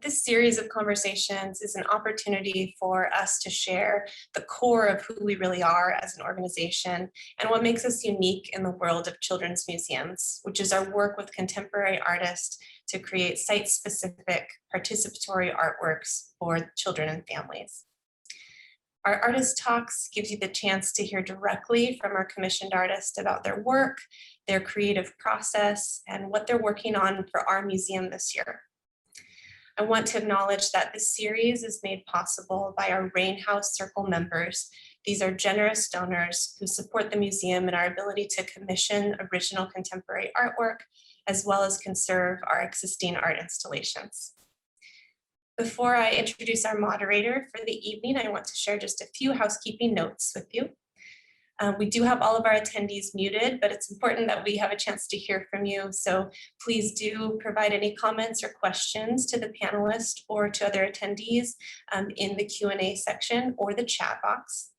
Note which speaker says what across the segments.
Speaker 1: This series of conversations is an opportunity for us to share the core of who we really are as an organization and what makes us unique in the world of children's museums, which is our work with contemporary artists to create site-specific participatory artworks for children and families. Our artist talks gives you the chance to hear directly from our commissioned artists about their work, their creative process, and what they're working on for our museum this year. I want to acknowledge that this series is made possible by our Rain House Circle members. These are generous donors who support the museum and our ability to commission original contemporary artwork, as well as conserve our existing art installations. Before I introduce our moderator for the evening, I want to share just a few housekeeping notes with you. We do have all of our attendees muted, but it's important that we have a chance to hear from you. So please do provide any comments or questions to the panelists or to other attendees in the Q&A section or the chat box.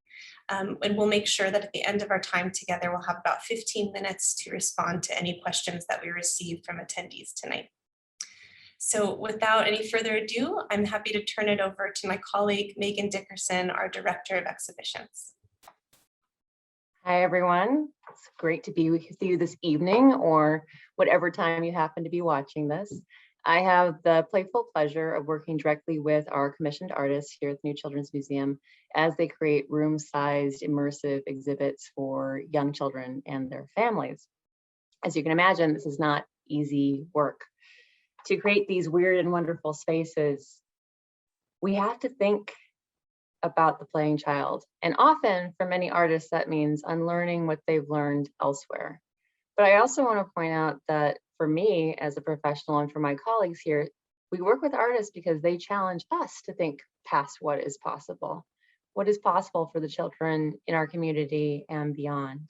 Speaker 1: And we'll make sure that at the end of our time together, we'll have about 15 minutes to respond to any questions that we receive from attendees tonight. So without any further ado, I'm happy to turn it over to my colleague, Megan Dickerson, our Director of Exhibitions.
Speaker 2: Hi, everyone. It's great to be with you this evening or whatever time you happen to be watching this. I have the playful pleasure of working directly with our commissioned artists here at the New Children's Museum as they create room-sized immersive exhibits for young children and their families. As you can imagine, this is not easy work. To create these weird and wonderful spaces, we have to think about the playing child. And often for many artists, that means unlearning what they've learned elsewhere. But I also want to point out that for me as a professional and for my colleagues here, we work with artists because they challenge us to think past what is possible for the children in our community and beyond.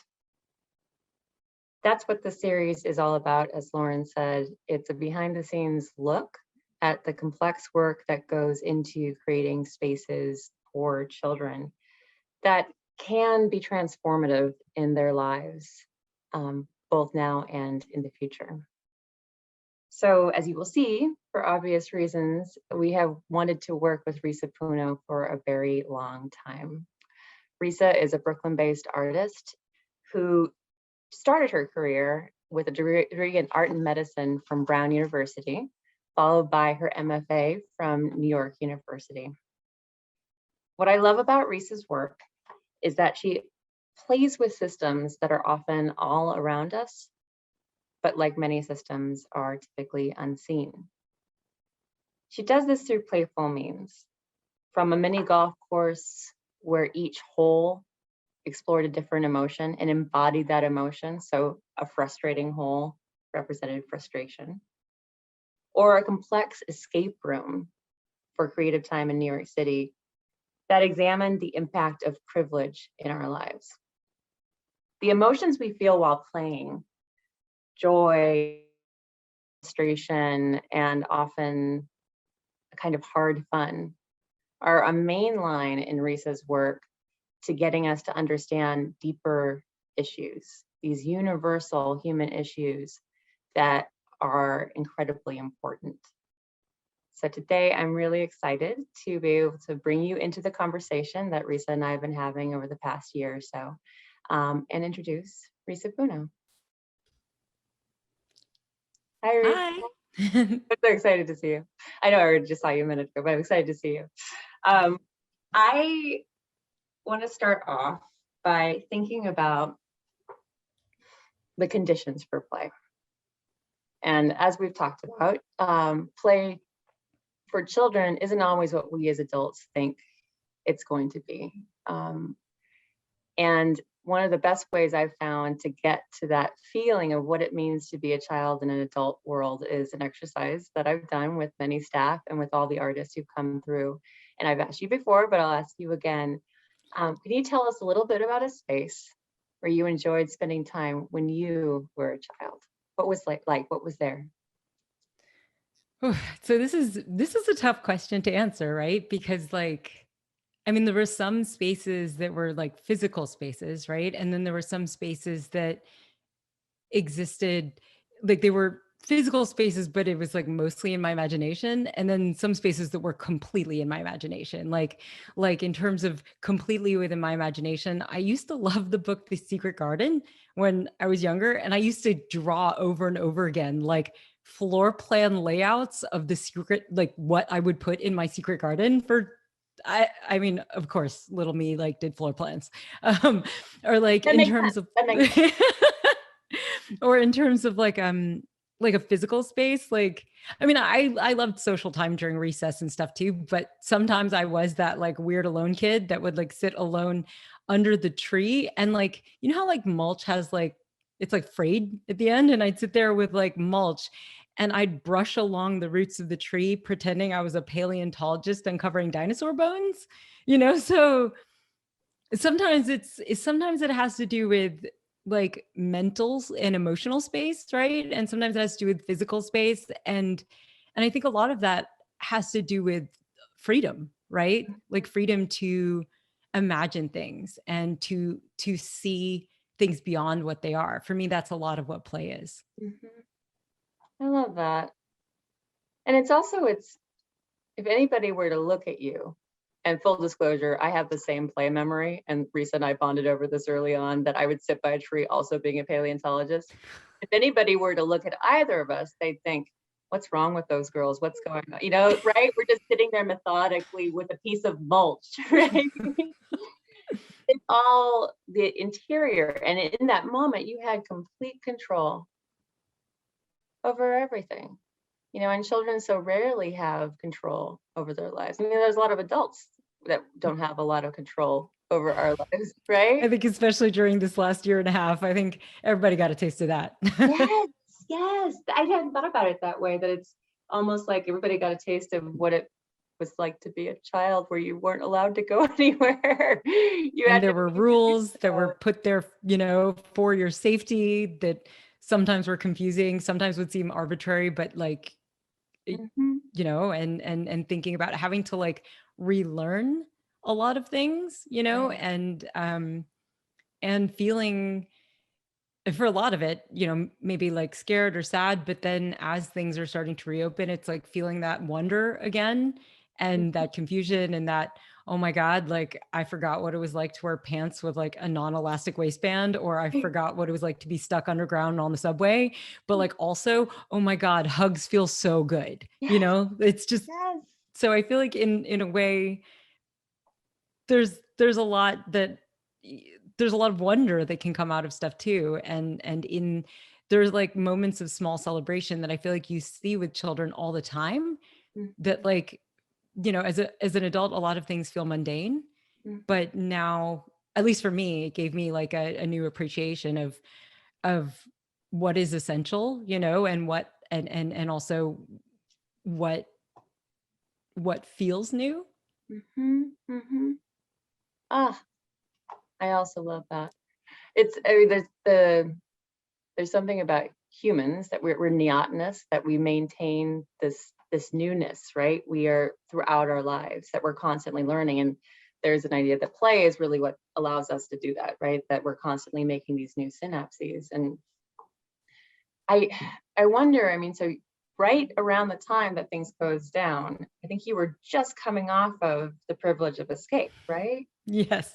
Speaker 2: That's what the series is all about, as Lauren said. It's a behind the scenes look at the complex work that goes into creating spaces for children that can be transformative in their lives, both now and in the future. So as you will see, for obvious reasons, we have wanted to work with Risa Puno for a very long time. Risa is a Brooklyn-based artist who started her career with a degree in art and medicine from Brown University, followed by her MFA from New York University. What I love about Risa's work is that she plays with systems that are often all around us, but like many systems are typically unseen. She does this through playful means, from a mini golf course where each hole explored a different emotion and embodied that emotion. So a frustrating hole represented frustration, or a complex escape room for creative time in New York City that examined the impact of privilege in our lives. The emotions we feel while playing, joy, frustration, and often a kind of hard fun, are a main line in Risa's work to getting us to understand deeper issues, these universal human issues that are incredibly important. So today I'm really excited to be able to bring you into the conversation that Risa and I have been having over the past year or so, and introduce Risa Puno. Hi, Risa.
Speaker 3: Hi.
Speaker 2: I'm so excited to see you. I know I already just saw you a minute ago, but I'm excited to see you. I want to start off by thinking about the conditions for play. And as we've talked about, play for children isn't always what we as adults think it's going to be. And one of the best ways I've found to get to that feeling of what it means to be a child in an adult world is an exercise that I've done with many staff and with all the artists who've come through. And I've asked you before, but I'll ask you again. Can you tell us a little bit about a space where you enjoyed spending time when you were a child? What was like what was there?
Speaker 3: So this is a tough question to answer, right? Because I mean, there were some spaces that were like physical spaces, right? And then there were some spaces that existed, like they were physical spaces, but it was like mostly in my imagination. And then some spaces that were completely in my imagination. Like in terms of completely within my imagination, I used to love the book The Secret Garden when I was younger. And I used to draw over and over again, like floor plan layouts of the secret, like what I would put in my secret garden for I mean, of course, little me like did floor plans. Or like
Speaker 2: That
Speaker 3: in
Speaker 2: makes
Speaker 3: terms
Speaker 2: sense.
Speaker 3: of
Speaker 2: That makes sense.
Speaker 3: or in terms of like a physical space. Like, I mean, I loved social time during recess and stuff too, but sometimes I was that like weird alone kid that would like sit alone under the tree. And like, you know how like mulch has like, it's like frayed at the end, and I'd sit there with like mulch and I'd brush along the roots of the tree pretending I was a paleontologist uncovering dinosaur bones, you know? So sometimes sometimes it has to do with like mental and emotional space, right? And sometimes it has to do with physical space. And I think a lot of that has to do with freedom, right? Like freedom to imagine things and to see things beyond what they are. For me, that's a lot of what play is.
Speaker 2: I love that. And it's also, if anybody were to look at you, and full disclosure, I have the same play memory, and Risa and I bonded over this early on, that I would sit by a tree also being a paleontologist. If anybody were to look at either of us, they'd think, what's wrong with those girls? What's going on? You know, right? We're just sitting there methodically with a piece of mulch, right? It's all the interior. And in that moment, you had complete control over everything. You know, and children so rarely have control over their lives. I mean, there's a lot of adults that don't have a lot of control over our lives,
Speaker 3: I
Speaker 2: right?
Speaker 3: think especially during this last year and a half, I think everybody got a taste of that.
Speaker 2: Yes, yes. I hadn't thought about it that way, that it's almost like everybody got a taste of what it was like to be a child, where you weren't allowed to go anywhere. You
Speaker 3: And
Speaker 2: had
Speaker 3: there
Speaker 2: to
Speaker 3: were
Speaker 2: be with
Speaker 3: rules that were
Speaker 2: yourself.
Speaker 3: put there, you know, for your safety that sometimes were confusing, sometimes would seem arbitrary, but like,
Speaker 2: Mhm.
Speaker 3: you know, and thinking about having to like relearn a lot of things, you know,
Speaker 2: Right.
Speaker 3: and feeling for a lot of it, you know, maybe like scared or sad, but then as things are starting to reopen, it's like feeling that wonder again and that confusion and that, oh my God, like I forgot what it was like to wear pants with like a non-elastic waistband, or I forgot what it was like to be stuck underground on the subway. But like also, oh my God, hugs feel so good. You
Speaker 2: Yes,
Speaker 3: know, it's just,
Speaker 2: yes.
Speaker 3: so I feel like in a way, there's a lot that there's a lot of wonder that can come out of stuff too, and in there's like moments of small celebration that I feel like you see with children all the time,
Speaker 2: Mhm,
Speaker 3: that like, you know, as an adult a lot of things feel mundane,
Speaker 2: mhm.
Speaker 3: but now, at least for me, it gave me like a new appreciation of what is essential, you know, and what and also what feels new.
Speaker 2: Mhm, mhm. Ah, I also love that. I mean, there's something about humans that we're neotenous, that we maintain this newness, right? We are throughout our lives, that we're constantly learning. And there's an idea that play is really what allows us to do that, right? That we're constantly making these new synapses. And I I wonder, I mean, so right around the time that things closed down, I think you were just coming off of the privilege of escape, right?
Speaker 3: Yes.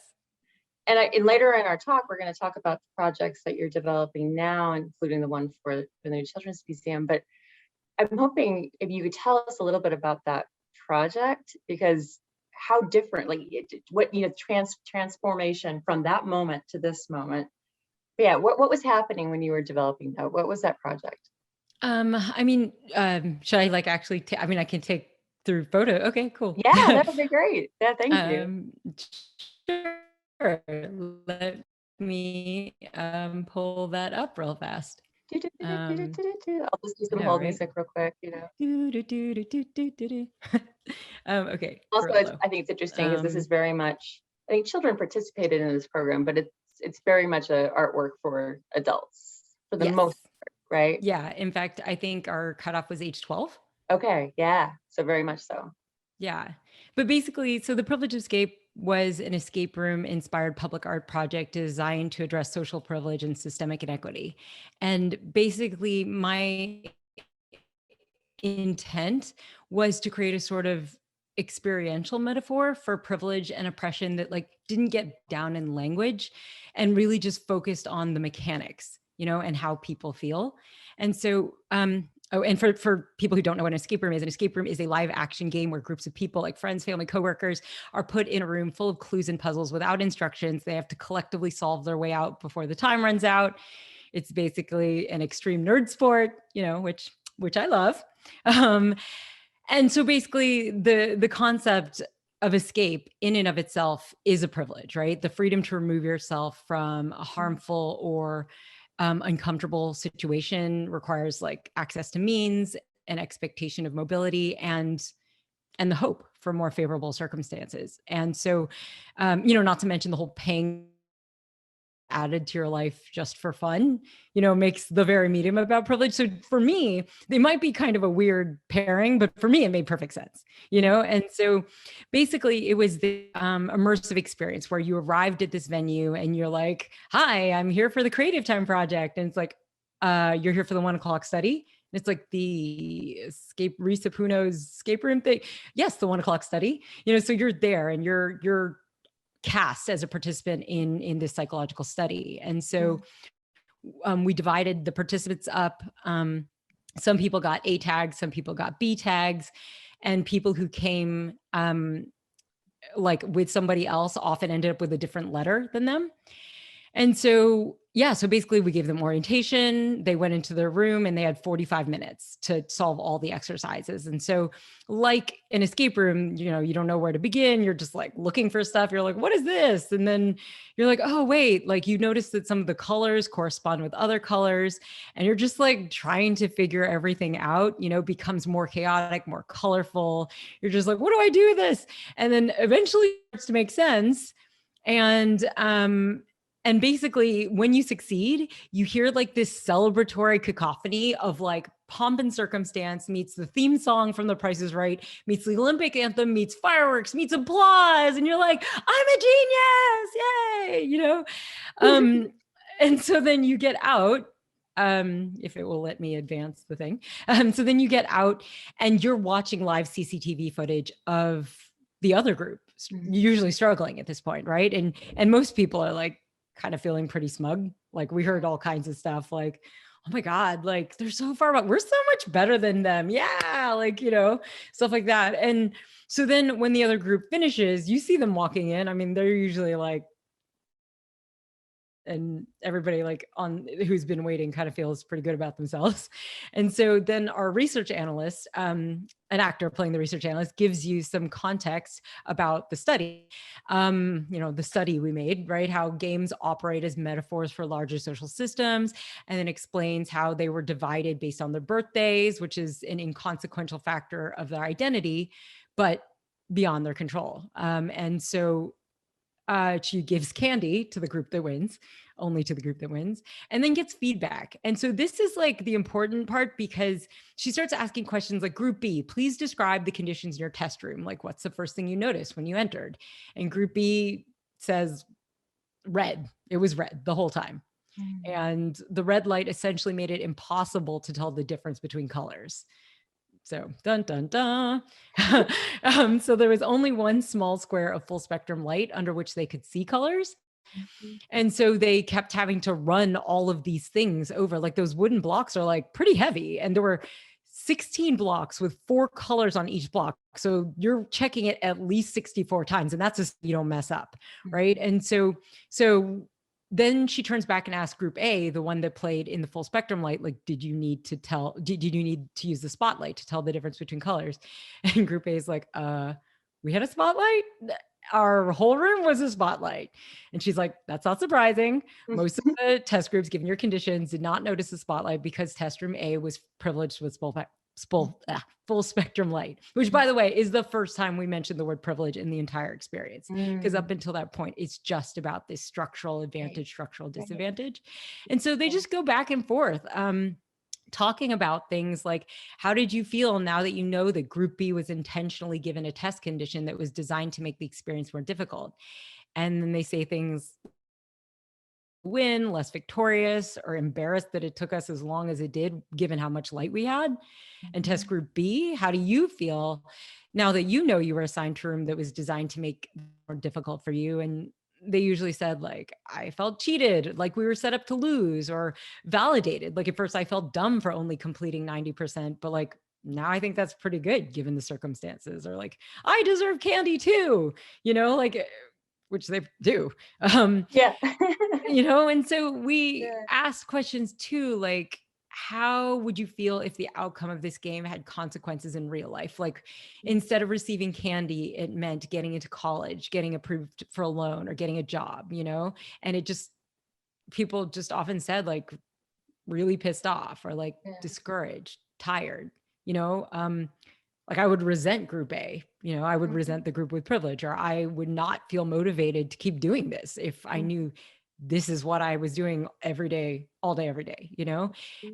Speaker 2: And later in our talk, we're going to talk about the projects that you're developing now, including the one for the New Children's Museum. But I'm hoping if you could tell us a little bit about that project, because how different, like what, you know, transformation from that moment to this moment. Yeah, what was happening when you were developing that? What was that project?
Speaker 3: I mean, should I like actually I mean, I can take through photo. Okay, cool.
Speaker 2: Yeah, that would be great. Yeah, thank you.
Speaker 3: Um, sure. Let me pull that up real fast.
Speaker 2: I'll just do
Speaker 3: I
Speaker 2: some
Speaker 3: know,
Speaker 2: hold
Speaker 3: right?
Speaker 2: music real quick, you know.
Speaker 3: Do, do, do, do, do, do, do, do. Okay,
Speaker 2: Also,
Speaker 3: real low.
Speaker 2: I think it's interesting because this is
Speaker 3: Um,
Speaker 2: very much, I think children participated in this program, but it's very much a artwork for adults for the
Speaker 3: yes.
Speaker 2: most part, right?
Speaker 3: Yeah. In fact, I think our cutoff was age 12.
Speaker 2: Okay, yeah. So very much so.
Speaker 3: Yeah. But basically, so the Privilege Escape was an escape room inspired public art project designed to address social privilege and systemic inequity. And basically, my intent was to create a sort of experiential metaphor for privilege and oppression that like didn't get down in language and really just focused on the mechanics, you know, and how people feel. And so, oh, and for people who don't know what an escape room is a live action game where groups of people like friends, family, coworkers are put in a room full of clues and puzzles without instructions. They have to collectively solve their way out before the time runs out. It's basically an extreme nerd sport, you know, which I love. Um, and so basically the concept of escape in and of itself is a privilege, right? The freedom to remove yourself from a harmful or uncomfortable situation requires like access to means, an expectation of mobility, and the hope for more favorable circumstances. And so, you know, not to mention the whole paying added to your life just for fun, you know, makes the very medium about privilege. So for me, they might be kind of a weird pairing, but for me, it made perfect sense, you know? And so basically it was the immersive experience where you arrived at this venue and you're like, hi, I'm here for the creative time project. And it's like, you're here for the 1 o'clock study. And it's like the Risa Puno's escape room thing. Yes, the 1 o'clock study, you know, so you're there and you're cast as a participant in this psychological study. And so we divided the participants up. Some people got A tags, some people got B tags, and people who came like with somebody else often ended up with a different letter than them. And so, yeah, so basically we gave them orientation. They went into their room and they had 45 minutes to solve all the exercises. And so like an escape room, you know, you don't know where to begin. You're just like looking for stuff. You're like, what is this? And then you're like, oh, wait, like you notice that some of the colors correspond with other colors. And you're just like trying to figure everything out, you know, becomes more chaotic, more colorful. You're just like, what do I do with this? And then eventually it starts to make sense. And basically, when you succeed, you hear like this celebratory cacophony of like pomp and circumstance meets the theme song from The Price is Right, meets the Olympic anthem, meets fireworks, meets applause. And you're like, I'm a genius, yay, you know? And so then you get out, if it will let me advance the thing. So then you get out and you're watching live CCTV footage of the other group, usually struggling at this point, right? And most people are like, kind of feeling pretty smug. Like we heard all kinds of stuff like, oh my God, like they're so far back. We're so much better than them. Yeah. Like, you know, stuff like that. And so then when the other group finishes, you see them walking in. I mean, they're usually like, and everybody like on who's been waiting kind of feels pretty good about themselves. And so then our research analyst, an actor playing the research analyst, gives you some context about the study, you know, the study we made, right? How games operate as metaphors for larger social systems, and then explains how they were divided based on their birthdays, which is an inconsequential factor of their identity, but beyond their control. And so she gives candy to the group that wins, only to the group that wins, and then gets feedback. And so this is like the important part because she starts asking questions like, Group B, please describe the conditions in your test room. Like, what's the first thing you noticed when you entered? And Group B says red. It was red the whole time. And the red light essentially made it impossible to tell the difference between colors. So dun, dun, dun. So there was only one small square of full spectrum light under which they could see colors. And so they kept having to run all of these things over. Like those wooden blocks are like pretty heavy. And there were 16 blocks with 4 colors on each block. So you're checking it at least 64 times. And that's just, you don't mess up. Right. And so then she turns back and asks Group A, the one that played in the full spectrum light, like, did you need to use the spotlight to tell the difference between colors? And Group A is like, we had a spotlight? Our whole room was a spotlight. And she's like, that's not surprising. Most of the test groups, given your conditions, did not notice the spotlight because test room A was privileged with full spectrum light, which by the way, is the first time we mentioned the word privilege in the entire experience. Because up until that point, it's just about this structural advantage, structural disadvantage. And so they just go back and forth. Talking about things like, how did you feel now that you know that Group B was intentionally given a test condition that was designed to make the experience more difficult? And then they say things win, less victorious, or embarrassed that it took us as long as it did, given how much light we had. And test group B, how do you feel now that you know you were assigned to a room that was designed to make it more difficult for you? And they usually said, like, I felt cheated, like we were set up to lose, or validated. Like at first I felt dumb for only completing 90%, but like now I think that's pretty good given the circumstances. Or like, I deserve candy too, like, which they do.
Speaker 2: Yeah.
Speaker 3: And so we ask questions too, like, how would you feel if the outcome of this game had consequences in real life? Like, instead of receiving candy, it meant getting into college, getting approved for a loan, or getting a job, and people just often said, like, really pissed off, or like discouraged, tired, like I would resent group A, I would resent the group with privilege, or I would not feel motivated to keep doing this if I knew this is what I was doing every day, all day, every day,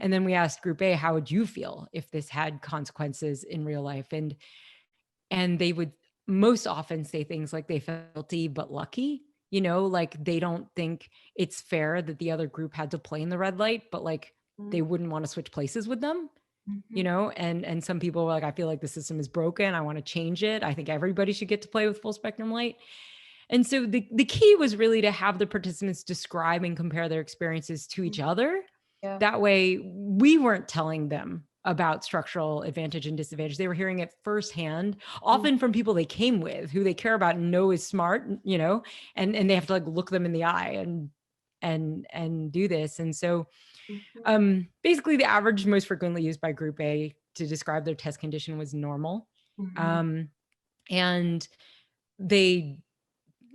Speaker 3: And then we asked group A, how would you feel if this had consequences in real life? And they would most often say things like they felt guilty but lucky, like they don't think it's fair that the other group had to play in the red light, but like they wouldn't want to switch places with them. And some people were like, I feel like the system is broken. I want to change it. I think everybody should get to play with full spectrum light. And so the key was really to have the participants describe and compare their experiences to each other.
Speaker 2: Yeah.
Speaker 3: That way we weren't telling them about structural advantage and disadvantage. They were hearing it firsthand, often from people they came with, who they care about and know is smart, and they have to like look them in the eye and do this. And so basically the average most frequently used by group A to describe their test condition was normal. And they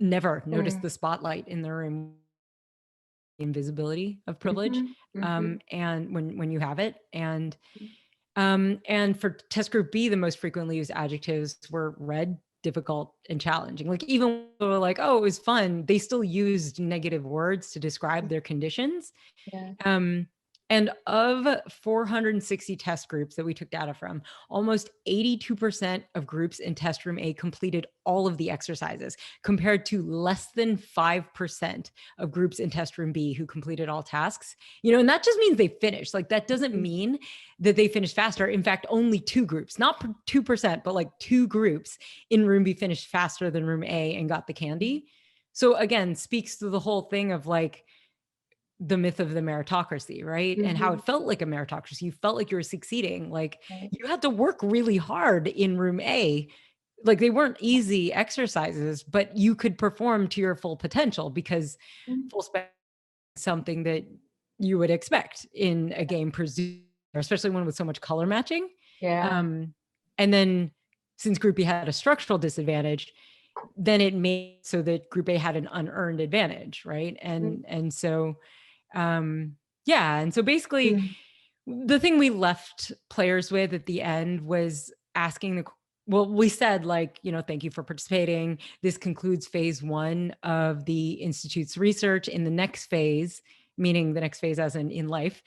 Speaker 3: never noticed the spotlight in the room, invisibility of privilege. And when you have it, and for test group B, the most frequently used adjectives were red, difficult, and challenging. Like even when they were like, oh, it was fun, they still used negative words to describe their conditions. And of 460 test groups that we took data from, almost 82% of groups in test room A completed all of the exercises, compared to less than 5% of groups in test room B who completed all tasks. And that just means they finished. Like that doesn't mean that they finished faster. In fact, only 2 groups, not 2%, but like 2 groups in room B finished faster than room A and got the candy. So again, speaks to the whole thing of like, the myth of the meritocracy, right? And how it felt like a meritocracy. You felt like you were succeeding. Like you had to work really hard in room A. Like they weren't easy exercises, but you could perform to your full potential because full spec is something that you would expect in a game, especially one with so much color matching. And then since group B had a structural disadvantage, then it made so that group A had an unearned advantage, right? And so and so basically the thing we left players with at the end was asking we said like, thank you for participating. This concludes phase 1 of the Institute's research. In the next phase, meaning the next phase as in life,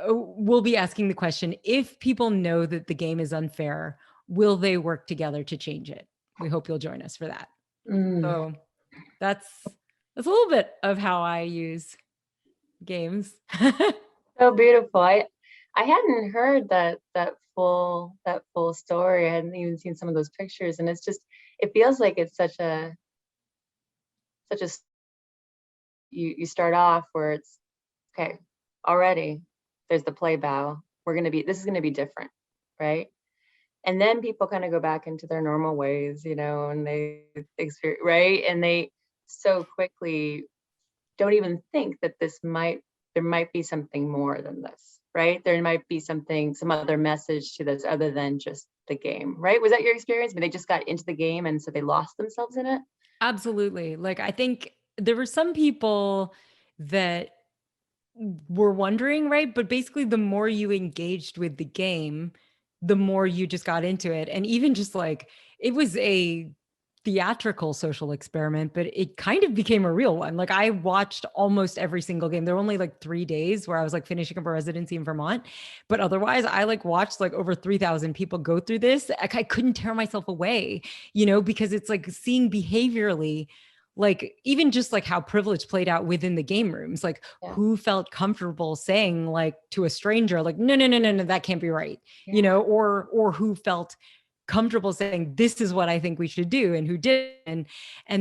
Speaker 3: we'll be asking the question, if people know that the game is unfair, will they work together to change it? We hope you'll join us for that. So that's a little bit of how I use games.
Speaker 2: So beautiful. I hadn't heard that full story. I hadn't even seen some of those pictures, and it feels like it's such a you start off where it's okay already. There's the play bow. This is gonna be different, right? And then people kind of go back into their normal ways, and they experience, right? And they so quickly don't even think that there might be something more than this, right? There might be some other message to this other than just the game, right? Was that your experience? But they just got into the game and so they lost themselves in it?
Speaker 3: Absolutely. Like, I think there were some people that were wondering, right? But basically the more you engaged with the game, the more you just got into it. And even just like, it was a theatrical social experiment, but it kind of became a real one. Like I watched almost every single game. There were only like 3 days where I was like finishing up a residency in Vermont, but otherwise I like watched like over 3,000 people go through this. Like I couldn't tear myself away, because it's like seeing behaviorally like even just like how privilege played out within the game rooms, like who felt comfortable saying like to a stranger, like, no, no, no, no, no, that can't be right. You know, or who felt comfortable saying, this is what I think we should do, and who did, and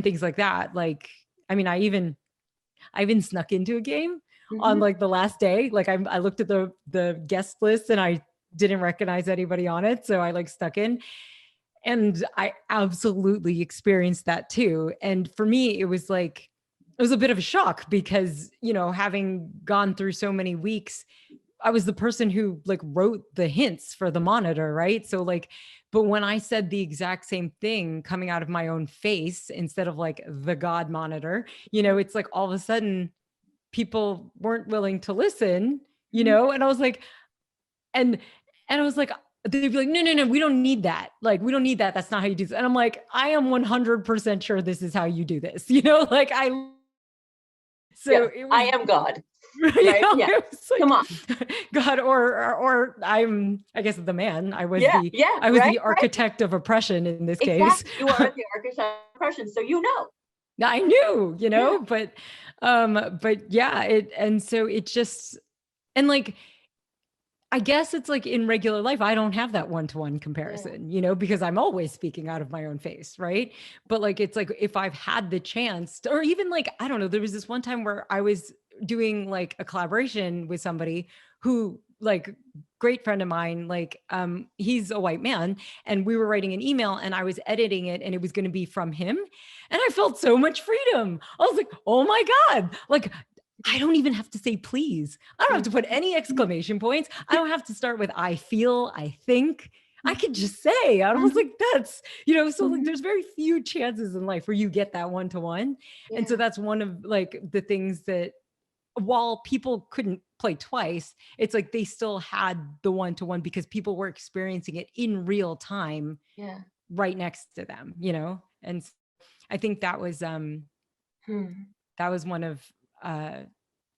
Speaker 3: things like that. Like, I mean, I even snuck into a game on like the last day. Like I looked at the guest list and I didn't recognize anybody on it. So I like stuck in, and I absolutely experienced that too. And for me, it was like, it was a bit of a shock because, you know, having gone through so many weeks, I was the person who like wrote the hints for the monitor, right? So like, but when I said the exact same thing coming out of my own face instead of like the God monitor, you know, it's like all of a sudden people weren't willing to listen, you know? And I was like, and I was like, they'd be like, no, no, no, we don't need that. Like, we don't need that. That's not how you do this. And I'm like, I am 100% sure this is how you do this. You know, like it was,
Speaker 2: I am God.
Speaker 3: Right? Know,
Speaker 2: Yeah. Like, come on.
Speaker 3: God, or I guess the man. I was the architect of oppression in this case.
Speaker 2: You are the architect of oppression. So you know.
Speaker 3: I knew, you know, but yeah, and so it just, and like, I guess it's like in regular life, I don't have that one-to-one comparison, you know, because I'm always speaking out of my own face. Right. But like, it's like, if I've had the chance to, or even like, I don't know, there was this one time where I was doing like a collaboration with somebody who, like, great friend of mine, like, he's a white man, and we were writing an email and I was editing it and it was going to be from him. And I felt so much freedom. I was like, oh my God, like, I don't even have to say please. I don't have to put any exclamation points. I don't have to start with I feel, I think. I could just say. I was like, that's, you know, so like there's very few chances in life where you get that one-to-one. And so that's one of like the things that, while people couldn't play twice, it's like they still had the one-to-one because people were experiencing it in real time right next to them, you know? And I think that was one of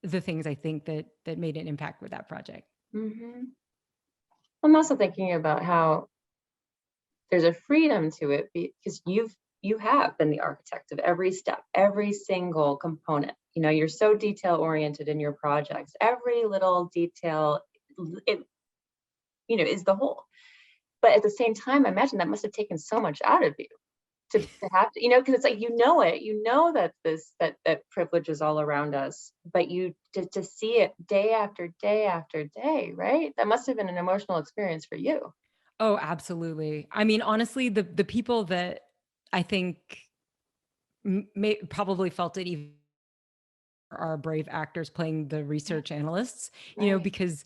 Speaker 3: the things I think that made an impact with that project.
Speaker 2: I'm also thinking about how there's a freedom to it because you have been the architect of every step, every single component. You know, you're so detail oriented in your projects. Every little detail, it, you know, is the whole. But at the same time, I imagine that must have taken so much out of you to have to, you know, because it's like, you know that that privilege is all around us, but you to see it day after day after day, right? That must have been an emotional experience for you.
Speaker 3: Oh, absolutely. I mean, honestly, the people that I think probably felt it even are brave actors playing the research analysts, you know, because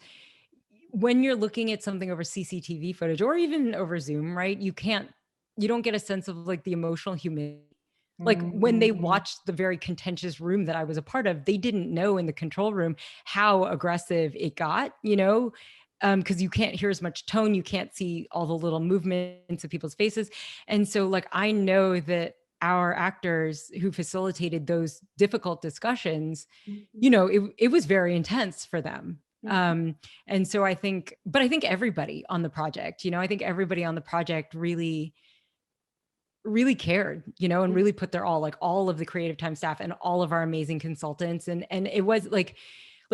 Speaker 3: when you're looking at something over CCTV footage or even over Zoom, right, you don't get a sense of like the emotional humanity. Like when they watched the very contentious room that I was a part of, they didn't know in the control room how aggressive it got, you know, because you can't hear as much tone, you can't see all the little movements of people's faces. And so like, I know that our actors who facilitated those difficult discussions, you know, it was very intense for them. And so I think everybody on the project, you know, I think everybody on the project really cared, you know, and really put their all, like all of the creative time staff and all of our amazing consultants. And it was like,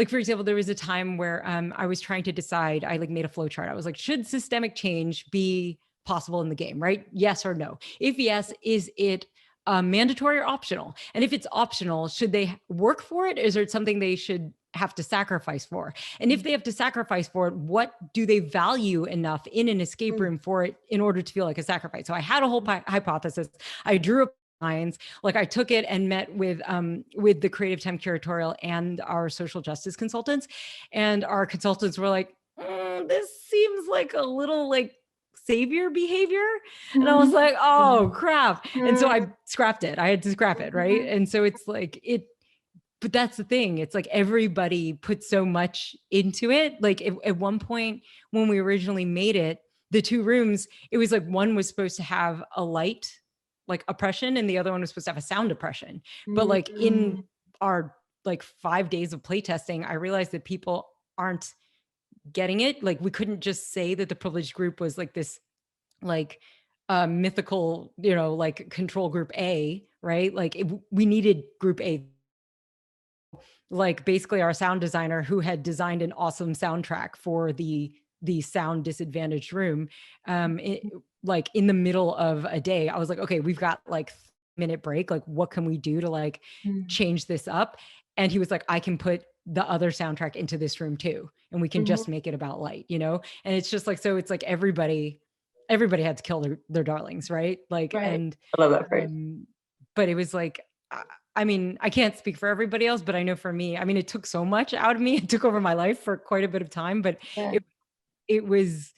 Speaker 3: for example, there was a time where I was trying to decide, I like made a flow chart. I was like, should systemic change be possible in the game, right? Yes or no? If yes, is it mandatory or optional? And if it's optional, should they work for it? Is it something they should have to sacrifice for? And if they have to sacrifice for it, what do they value enough in an escape room for it in order to feel like a sacrifice? So I had a whole hypothesis. I drew up lines, like I took it and met with the creative time curatorial and our social justice consultants. And our consultants were like, this seems like a little like savior behavior. And I was like, oh crap. And so I scrapped it. I had to scrap it. Right. And so it's like but that's the thing. It's like everybody put so much into it. Like at one point when we originally made it, the two rooms, it was like one was supposed to have a light, like oppression, and the other one was supposed to have a sound oppression. But like in our like 5 days of playtesting, I realized that people aren't getting it. Like we couldn't just say that the privileged group was like this, like mythical, you know, like control group A, right? Like we needed group A. Like basically our sound designer who had designed an awesome soundtrack for the sound disadvantaged room, like in the middle of a day, I was like, okay, we've got like minute break. Like, what can we do to like change this up? And he was like, I can put the other soundtrack into this room too, and we can just make it about light, you know? And it's just like, so it's like everybody had to kill their darlings, right? Like,
Speaker 2: Right.
Speaker 3: and
Speaker 2: I love that phrase.
Speaker 3: but it was like, I mean, I can't speak for everybody else, but I know for me, I mean, it took so much out of me. It took over my life for quite a bit of time, but it was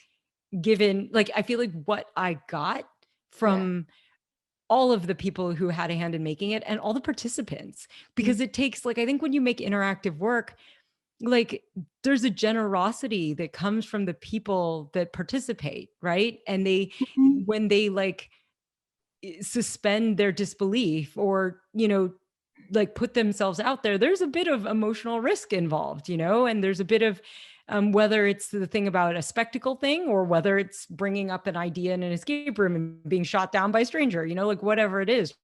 Speaker 3: given, like, I feel like what I got from all of the people who had a hand in making it and all the participants, because it takes, like, I think when you make interactive work, like there's a generosity that comes from the people that participate, right? And they, when they like suspend their disbelief or, you know, like put themselves out there, there's a bit of emotional risk involved, you know, and there's a bit of whether it's the thing about a spectacle thing or whether it's bringing up an idea in an escape room and being shot down by a stranger, you know, like whatever it is,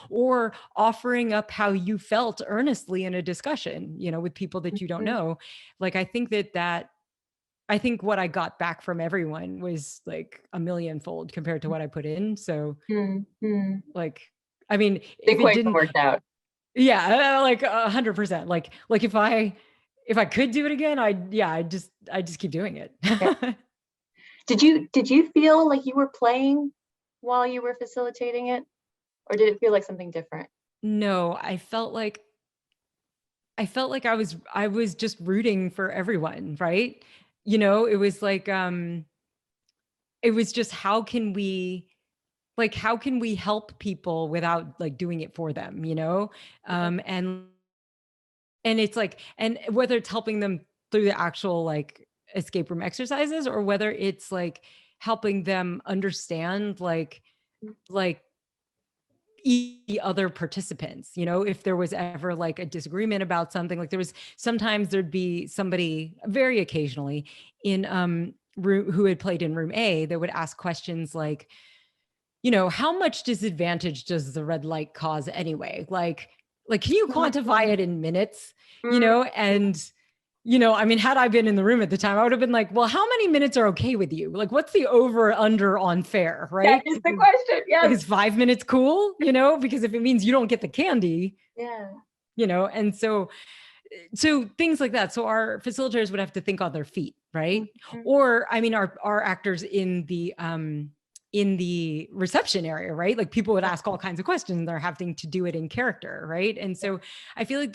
Speaker 3: or offering up how you felt earnestly in a discussion, you know, with people that you don't know. Like, I think I think what I got back from everyone was like a millionfold compared to what I put in. So like, I mean, if it didn't
Speaker 2: work out.
Speaker 3: Yeah, like 100%. Like if I could do it again, I just keep doing it.
Speaker 2: Did you feel like you were playing while you were facilitating it, or did it feel like something different?
Speaker 3: No, I felt like I was just rooting for everyone, right? You know, it was like it was just how can we help people without like doing it for them, you know? And it's like, and whether it's helping them through the actual like escape room exercises or whether it's like helping them understand like other participants, you know, if there was ever like a disagreement about something, like there was sometimes there'd be somebody very occasionally in room who had played in room A that would ask questions like, you know, how much disadvantage does the red light cause anyway? Like, can you quantify it in minutes? You know, and, you know, I mean, had I been in the room at the time, I would have been like, well, how many minutes are okay with you? Like, what's the over under on fair, right?
Speaker 2: That is the question. Yeah.
Speaker 3: Like, is 5 minutes cool? You know, because if it means you don't get the candy,
Speaker 2: Yeah.
Speaker 3: you know, and so things like that. So our facilitators would have to think on their feet, right? Or, I mean, our actors in the reception area, right? Like people would ask all kinds of questions and they're having to do it in character, right? And so I feel like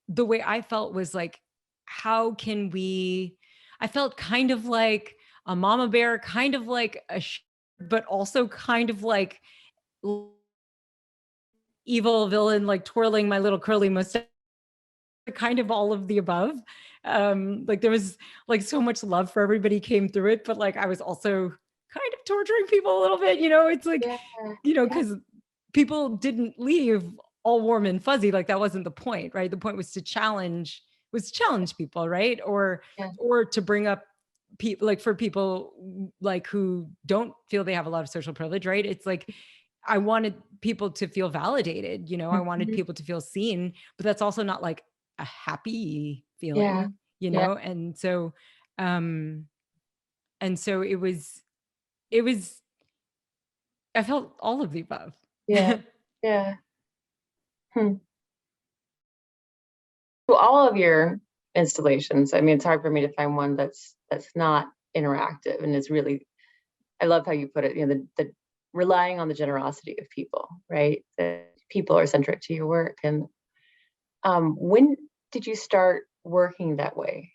Speaker 3: the way I felt was like, how can I felt kind of like a mama bear, kind of like but also kind of like evil villain, like twirling my little curly mustache, kind of all of the above. Like there was like so much love for everybody came through it, but like I was also kind of torturing people a little bit, you know, it's like, you know, because people didn't leave all warm and fuzzy. Like that wasn't the point, right? The point was to challenge people, right? Or to bring up people, like for people like who don't feel they have a lot of social privilege, right? It's like, I wanted people to feel validated, you know, I wanted people to feel seen, but that's also not like a happy feeling, you know? And so it was, I felt all of the above.
Speaker 2: Yeah. So all of your installations, I mean, it's hard for me to find one that's not interactive and is really, I love how you put it, you know, the relying on the generosity of people, right? That people are centric to your work. And when did you start working that way?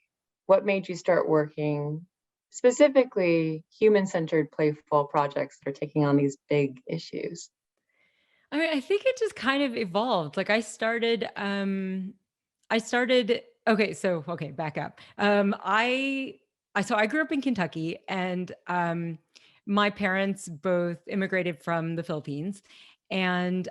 Speaker 2: What made you start working specifically human-centered playful projects that are taking on these big issues?
Speaker 3: I mean, I think it just kind of evolved. Like I started, okay, back up. I grew up in Kentucky and my parents both immigrated from the Philippines and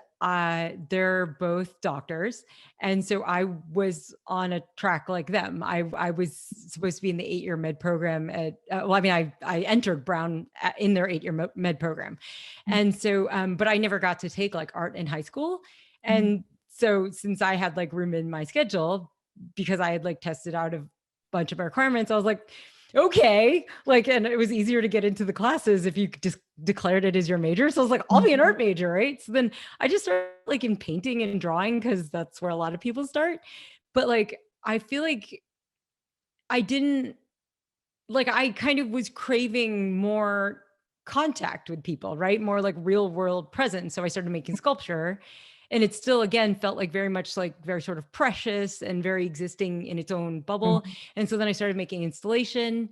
Speaker 3: they're both doctors. And so I was on a track like them. I was supposed to be in the 8-year med program at, I entered Brown in their 8-year med program. And so, but I never got to take like art in high school. And so since I had like room in my schedule, because I had like tested out a bunch of our requirements, I was like, okay, like, and it was easier to get into the classes if you just declared it as your major. So I was like, I'll be an art major, right? So then I just started like in painting and drawing, because that's where a lot of people start. But like, I feel like I didn't, like, I kind of was craving more contact with people, right? More like real world presence. So I started making sculpture, and it still, again, felt like very much like very sort of precious and very existing in its own bubble. And so then I started making installation,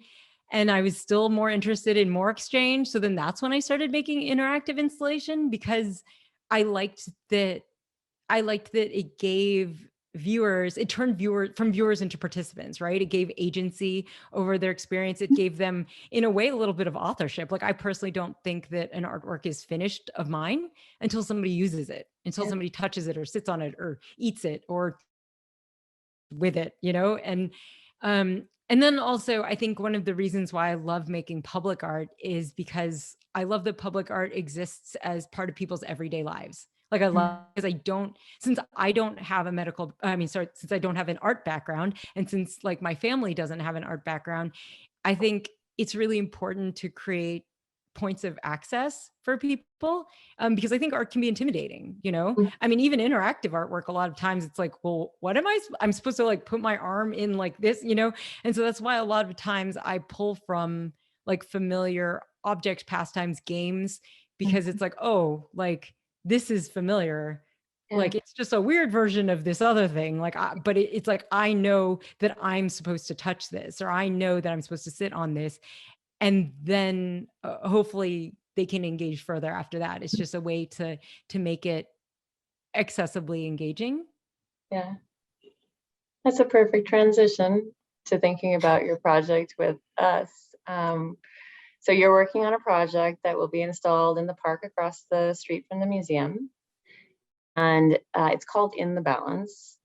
Speaker 3: and I was still more interested in more exchange. So then that's when I started making interactive installation, because I liked that it gave viewers, it turned viewers into participants, right? It gave agency over their experience. It gave them, in a way, a little bit of authorship. Like, I personally don't think that an artwork is finished of mine until somebody uses it, until somebody touches it or sits on it or eats it or with it, and then also, I think one of the reasons why I love making public art is because I love that public art exists as part of people's everyday lives. Like, I love, because since I don't have since I don't have an art background, and since like my family doesn't have an art background, I think it's really important to create points of access for people, because I think art can be intimidating, I mean, even interactive artwork, a lot of times it's like, well, what am I'm supposed to like put my arm in like this, and so that's why a lot of times I pull from like familiar objects, pastimes, games, because it's like, oh, like, this is familiar. Like, it's just a weird version of this other thing. Like, but it's like, I know that I'm supposed to touch this, or I know that I'm supposed to sit on this. And then hopefully they can engage further after that. It's just a way to make it accessibly engaging.
Speaker 2: Yeah. That's a perfect transition to thinking about your project with us. So you're working on a project that will be installed in the park across the street from the museum. And it's called In the Balance.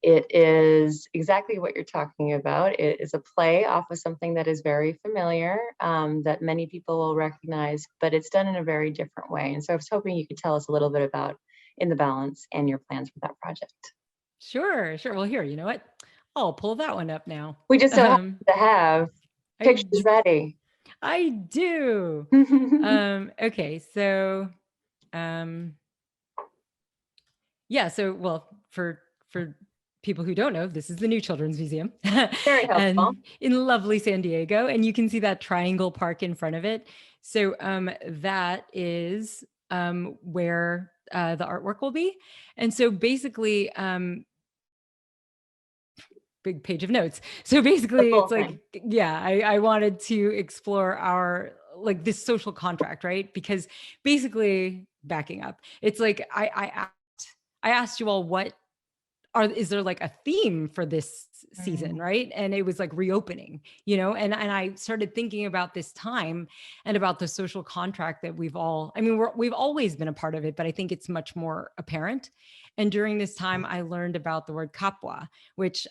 Speaker 2: It is exactly what you're talking about. It is a play off of something that is very familiar, that many people will recognize, but it's done in a very different way. And so I was hoping you could tell us a little bit about In the Balance and your plans for that project.
Speaker 3: Sure. Well, here, you know what? I'll pull that one up now.
Speaker 2: We just don't have to have pictures ready.
Speaker 3: I do. Okay, so yeah, so well, for people who don't know, this is the new Children's Museum.
Speaker 2: Very helpful.
Speaker 3: And in lovely San Diego, and you can see that triangle park in front of it. So that is where the artwork will be. And so basically, big page of notes. So basically it's like, yeah, I wanted to explore our, like, this social contract, right? Because basically, backing up, it's like, I asked you all, is there like a theme for this season, right? And it was like reopening, and I started thinking about this time and about the social contract that we've always been a part of it, but I think it's much more apparent. And during this time, I learned about the word Kapwa, which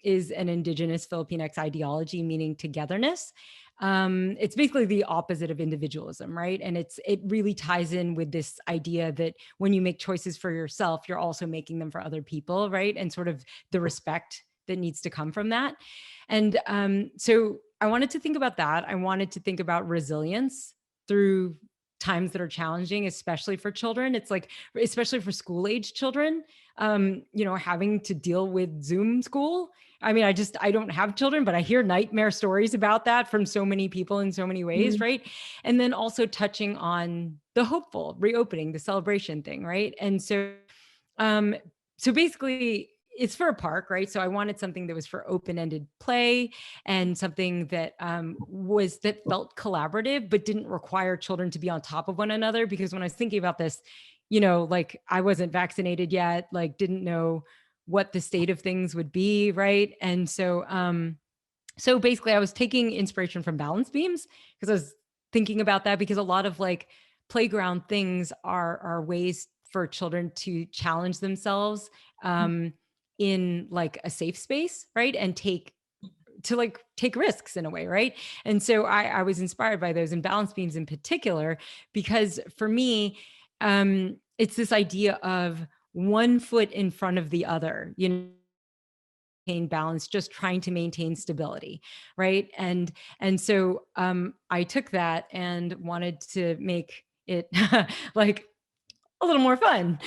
Speaker 3: is an indigenous Filipinx ideology meaning togetherness. It's basically the opposite of individualism, right? And it really ties in with this idea that when you make choices for yourself, you're also making them for other people, right? And sort of the respect that needs to come from that. And so I wanted to think about that. I wanted to think about resilience through times that are challenging, especially for children. It's like, especially for school-age children, having to deal with Zoom school. I mean, I don't have children, but I hear nightmare stories about that from so many people in so many ways, right? And then also touching on the hopeful, reopening, the celebration thing, right? And so, so basically, it's for a park, right? So I wanted something that was for open-ended play and something that that felt collaborative, but didn't require children to be on top of one another. Because when I was thinking about this, like, I wasn't vaccinated yet, like, didn't know what the state of things would be, right? And so, so basically, I was taking inspiration from balance beams, because I was thinking about that, because a lot of like playground things are ways for children to challenge themselves in like a safe space, right? And take risks in a way, right? And so I was inspired by those, and balance beams in particular, because for me, it's this idea of one foot in front of the other, you know, maintain balance, just trying to maintain stability, right? And so I took that and wanted to make it like a little more fun.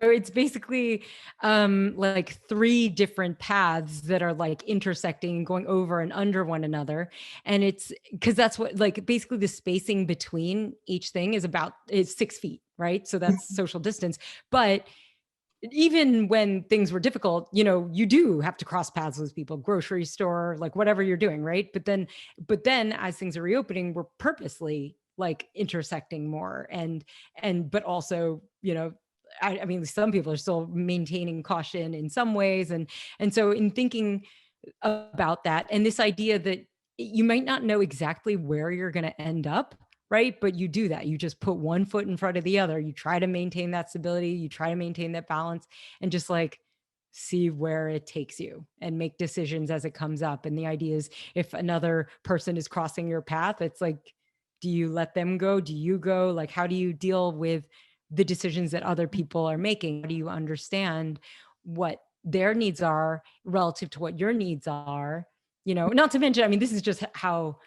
Speaker 3: It's basically like three different paths that are like intersecting and going over and under one another. And it's because that's what, like, basically the spacing between each thing is 6 feet, right? So that's social distance. But even when things were difficult, you know, you do have to cross paths with people, grocery store, like whatever you're doing, right? But then as things are reopening, we're purposely like intersecting more, but also, you know, I mean, some people are still maintaining caution in some ways. And so in thinking about that, and this idea that you might not know exactly where you're going to end up, right? But you do that. You just put one foot in front of the other. You try to maintain that stability. You try to maintain that balance, and just like see where it takes you and make decisions as it comes up. And the idea is, if another person is crossing your path, it's like, do you let them go? Do you go? Like, how do you deal with the decisions that other people are making? How do you understand what their needs are relative to what your needs are? You know, not to mention, I mean, this is just how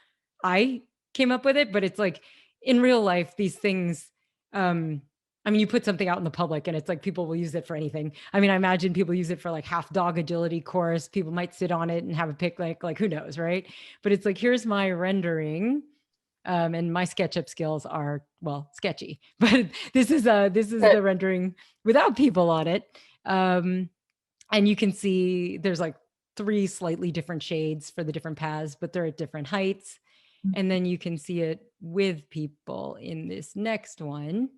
Speaker 3: I came up with it, but it's like in real life, these things, I mean, you put something out in the public and it's like people will use it for anything. I mean, I imagine people use it for like half dog agility course. People might sit on it and have a picnic, like who knows, right? But it's like, here's my rendering. And my SketchUp skills are, well, sketchy, but this is the rendering without people on it. And you can see there's like 3 slightly different shades for the different paths, but they're at different heights. And then you can see it with people in this next one.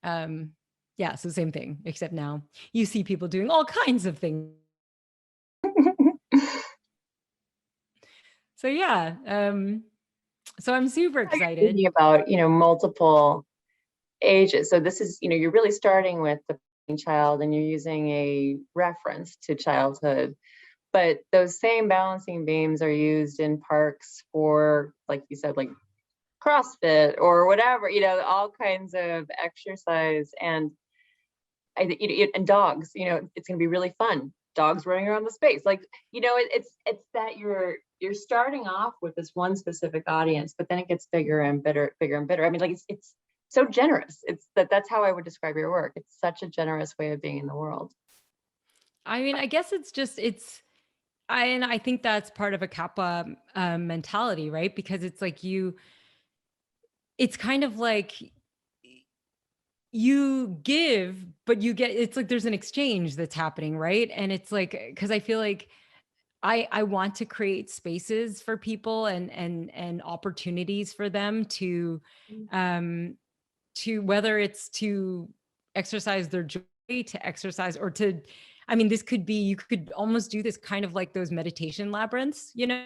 Speaker 3: Yeah, so same thing, except now you see people doing all kinds of things. So yeah, so I'm super excited.
Speaker 2: Thinking about, you know, multiple ages. So this is, you know, you're really starting with the child and you're using a reference to childhood. But those same balancing beams are used in parks for, like you said, like CrossFit or whatever, you know, all kinds of exercise. And and dogs, you know, it's going to be really fun. Dogs running around the space, like, you know, it's that you're starting off with this one specific audience, but then it gets bigger and better, bigger and better. I mean, like it's so generous. That's how I would describe your work. It's such a generous way of being in the world.
Speaker 3: I mean, I guess and I think that's part of a Kapwa mentality, right? Because it's like it's kind of like you give, but you get, it's like there's an exchange that's happening, right? And it's like, because I feel like I want to create spaces for people and opportunities for them um to, whether it's to exercise their joy, to exercise, or to, I mean, this could be, you could almost do this kind of like those meditation labyrinths, you know,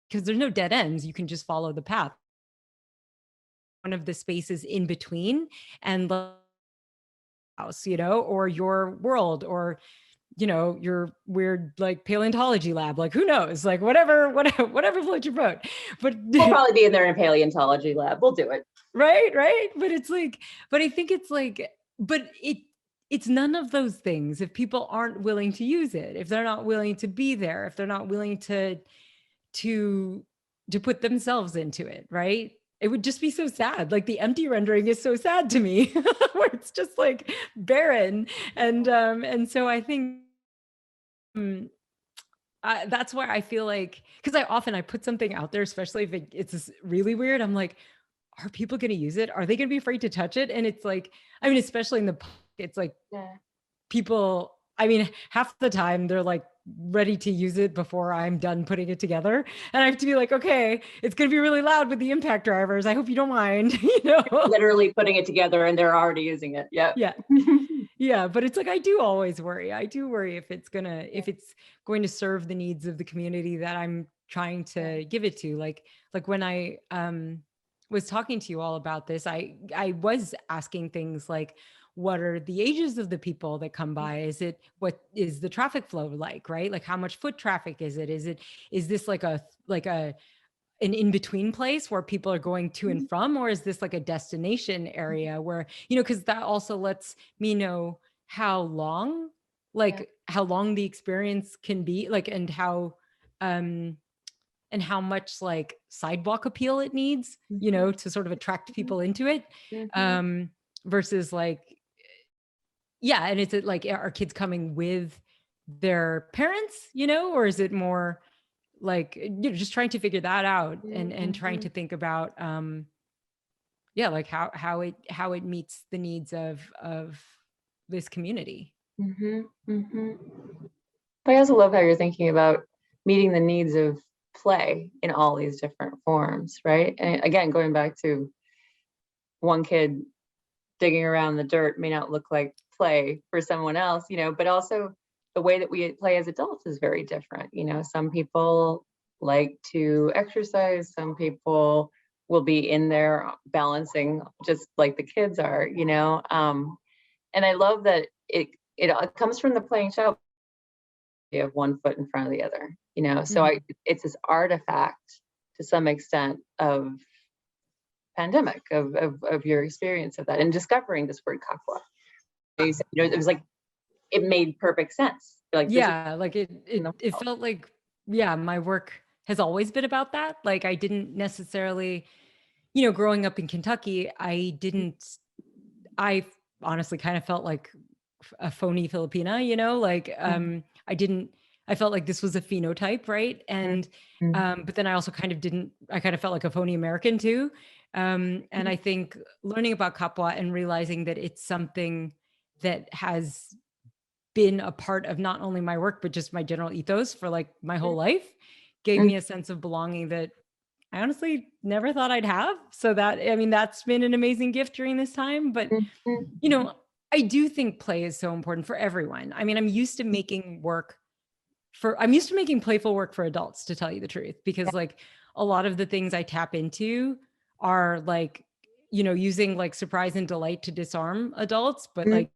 Speaker 3: because there's no dead ends. You can just follow the path. One of the spaces in between, and the house, you know, or your world, or, you know, your weird like paleontology lab, like who knows, like whatever floats your boat. But
Speaker 2: We'll probably be in there in a paleontology lab. We'll do it.
Speaker 3: right. But it's like, but I think it's like, but it's none of those things if people aren't willing to use it, if they're not willing to be there, if they're not willing to put themselves into it, right? It would just be so sad. Like the empty rendering is so sad to me, where it's just like barren. And so I think that's where I feel like, because I put something out there, especially if it's just really weird. I'm like, are people going to use it? Are they going to be afraid to touch it? And it's like, I mean, especially in it's like people, I mean, half the time they're like ready to use it before I'm done putting it together. And I have to be like, okay, it's going to be really loud with the impact drivers. I hope you don't mind, you know,
Speaker 2: literally putting it together and they're already using it.
Speaker 3: Yeah. Yeah. But it's like, I do always worry. I do worry if it's going to serve the needs of the community that I'm trying to give it to. Like when I was talking to you all about this, I was asking things like, what are the ages of the people that come by? What is the traffic flow like, right? Like how much foot traffic is it? Is this like a an in-between place where people are going to and from, or is this like a destination area where, because that also lets me know how long, how long the experience can be, like, um, and how much like sidewalk appeal it needs, to sort of attract people into it, versus like, yeah. And is it like, are kids coming with their parents, or is it more like, just trying to figure that out, and trying to think about, yeah, like how it meets the needs of this community.
Speaker 2: I also love how you're thinking about meeting the needs of play in all these different forms, right? And again, going back to one kid digging around the dirt may not look like play for someone else, but also the way that we play as adults is very different. Some people like to exercise, some people will be in there balancing just like the kids are, and I love that it comes from the playing child. You have one foot in front of the other, so it's this artifact to some extent of pandemic, of your experience of that, and discovering this word Kapwa. It was like, it made perfect sense. Like,
Speaker 3: yeah, like it felt like, yeah, my work has always been about that. Like, I didn't necessarily, growing up in Kentucky, I honestly kind of felt like a phony Filipina, like, I felt like this was a phenotype, right? And, but then I also kind of felt like a phony American too. And I think learning about Kapwa and realizing that it's something that has been a part of not only my work, but just my general ethos for like my whole life, gave me a sense of belonging that I honestly never thought I'd have. So that's been an amazing gift during this time. But, I do think play is so important for everyone. I'm used to making playful work for adults, to tell you the truth, because like a lot of the things I tap into are like, using like surprise and delight to disarm adults, but like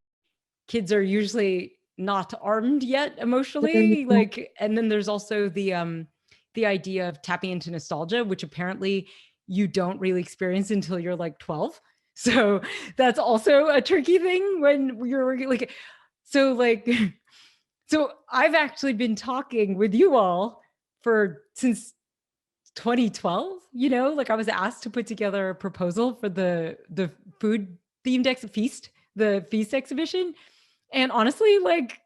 Speaker 3: kids are usually not armed yet emotionally. Like, and then there's also the idea of tapping into nostalgia, which apparently you don't really experience until you're like 12. So that's also a tricky thing when you're like, so like, so I've actually been talking with you all since 2012, like I was asked to put together a proposal for the food themed the feast exhibition. And honestly, like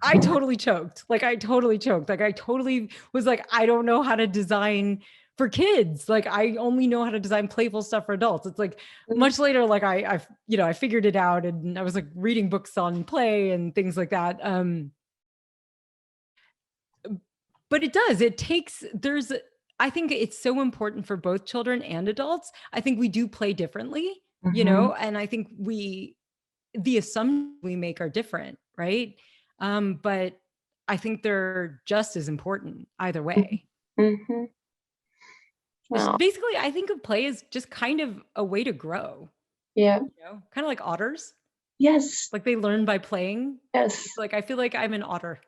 Speaker 3: I totally choked. Like I totally was like, I don't know how to design for kids. Like I only know how to design playful stuff for adults. It's like much later, like I figured it out, and I was like reading books on play and things like that. But I think it's so important for both children and adults. I think we do play differently, and I think the assumptions we make are different, right? But I think they're just as important either way.
Speaker 2: Wow.
Speaker 3: Basically, I think of play as just kind of a way to grow.
Speaker 2: Yeah.
Speaker 3: Kind of like otters.
Speaker 2: Yes.
Speaker 3: Like they learn by playing.
Speaker 2: Yes.
Speaker 3: Like I feel like I'm an otter.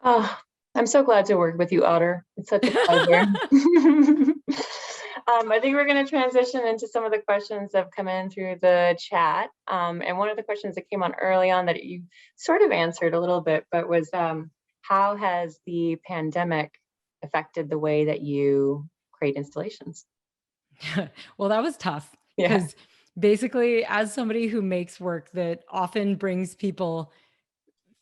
Speaker 2: Oh, I'm so glad to work with you, Otter. It's such a pleasure. I think we're going to transition into some of the questions that have come in through the chat. And one of the questions that came on early on that you sort of answered a little bit, but was how has the pandemic affected the way that you create installations?
Speaker 3: Well, that was tough because basically, as somebody who makes work that often brings people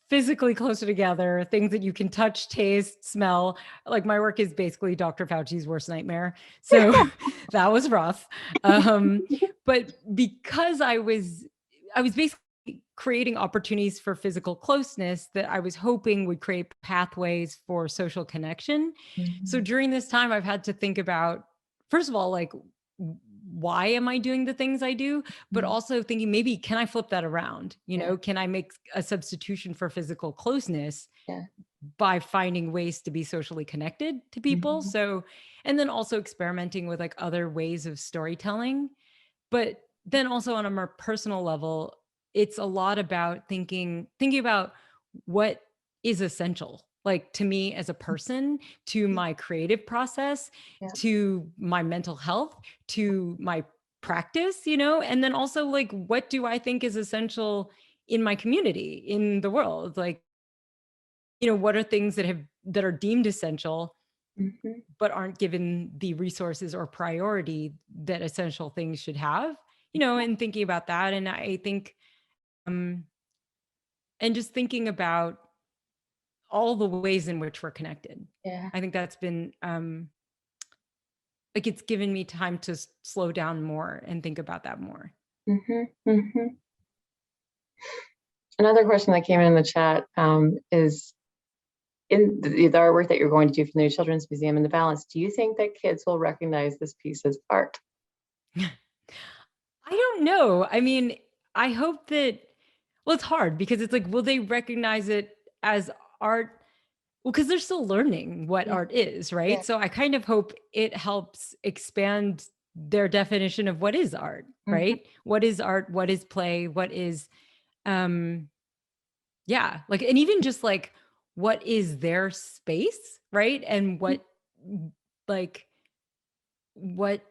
Speaker 3: physically closer together, things that you can touch, taste, smell. Like my work is basically Dr. Fauci's worst nightmare. So that was rough. But because I was basically creating opportunities for physical closeness that I was hoping would create pathways for social connection. So during this time, I've had to think about, first of all, like, why am I doing the things I do? But also thinking, maybe can I flip that around? Can I make a substitution for physical closeness by finding ways to be socially connected to people? So, and then also experimenting with like other ways of storytelling. But then also on a more personal level, it's a lot about thinking about what is essential like to me as a person, to my creative process,
Speaker 2: Yeah.
Speaker 3: to my mental health, to my practice, and then also like, what do I think is essential in my community, in the world? Like, what are things that are deemed essential,
Speaker 2: Mhm.
Speaker 3: but aren't given the resources or priority that essential things should have, and thinking about that. And I think, um, and just thinking about all the ways in which we're connected.
Speaker 2: Yeah.
Speaker 3: I think that's been, like, it's given me time to slow down more and think about that more.
Speaker 2: Another question that came in the chat is, in the artwork that you're going to do from the Children's Museum in the Balance, do you think that kids will recognize this piece as art?
Speaker 3: I don't know. I mean, I hope that, well, it's hard because it's like, will they recognize it as art? Well, because they're still learning what art is, right?
Speaker 2: Yeah.
Speaker 3: So I kind of hope it helps expand their definition of what is art, right? What is art? What is play? What is, yeah, like, and even just like, what is their space, right? And like, what